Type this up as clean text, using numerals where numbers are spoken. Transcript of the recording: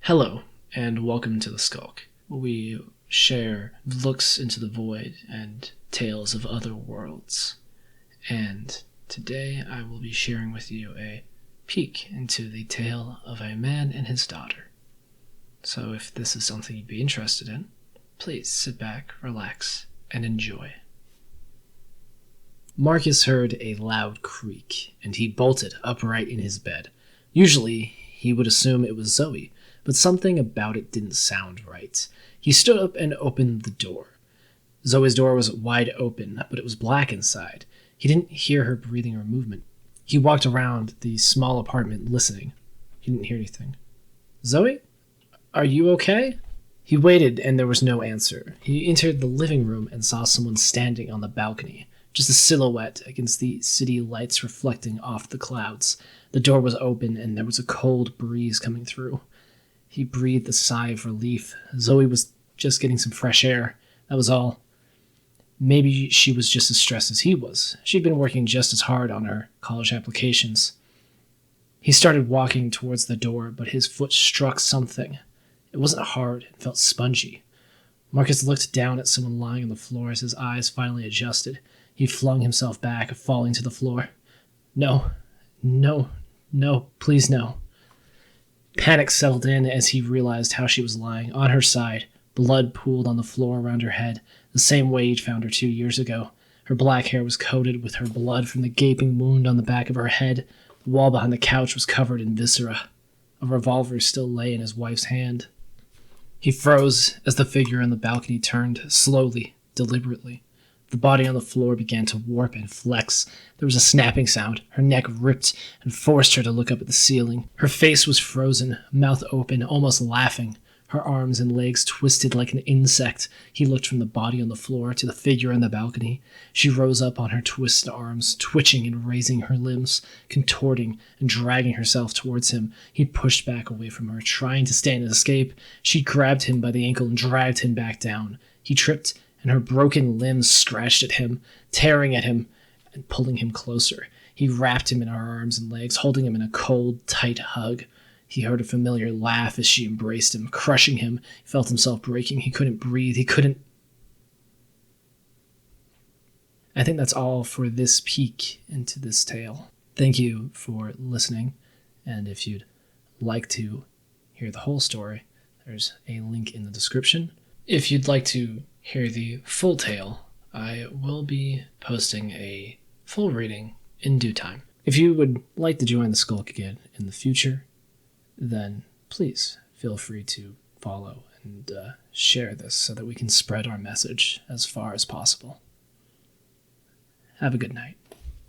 Hello, and welcome to The Skulk. We share looks into the void and tales of other worlds. And today I will be sharing with you a peek into the tale of a man and his daughter. So if this is something you'd be interested in, please sit back, relax, and enjoy. Marcus heard a loud creak, and he bolted upright in his bed. Usually, he would assume it was Zoe, but something about it didn't sound right. He stood up and opened the door. Zoe's door was wide open, but it was black inside. He didn't hear her breathing or movement. He walked around the small apartment, listening. He didn't hear anything. "Zoe? Are you okay?" He waited, and there was no answer. He entered the living room and saw someone standing on the balcony, just a silhouette against the city lights reflecting off the clouds. The door was open, and there was a cold breeze coming through. He breathed a sigh of relief. Zoe was just getting some fresh air. That was all. Maybe she was just as stressed as he was. She'd been working just as hard on her college applications. He started walking towards the door, but his foot struck something. It wasn't hard. It felt spongy. Marcus looked down at someone lying on the floor as his eyes finally adjusted. He flung himself back, falling to the floor. No, please no. Panic settled in as he realized how she was lying, on her side. Blood pooled on the floor around her head, the same way he'd found her 2 years ago. Her black hair was coated with her blood from the gaping wound on the back of her head. The wall behind the couch was covered in viscera. A revolver still lay in his wife's hand. He froze as the figure on the balcony turned, slowly, deliberately. The body on the floor began to warp and flex. There was a snapping sound. Her neck ripped and forced her to look up at the ceiling. Her face was frozen, mouth open, almost laughing. Her arms and legs twisted like an insect. He looked from the body on the floor to the figure on the balcony. She rose up on her twisted arms, twitching and raising her limbs, contorting and dragging herself towards him. He pushed back away from her, trying to stand and escape. She grabbed him by the ankle and dragged him back down. He tripped, and her broken limbs scratched at him, tearing at him and pulling him closer. He wrapped him in her arms and legs, holding him in a cold, tight hug. He heard a familiar laugh as she embraced him, crushing him. He felt himself breaking. He couldn't breathe. I think that's all for this peek into this tale. Thank you for listening, and if you'd like to hear the whole story, there's a link in the description. If you'd like to hear the full tale, I will be posting a full reading in due time. If you would like to join the Skulk again in the future, then please feel free to follow and share this so that we can spread our message as far as possible. Have a good night.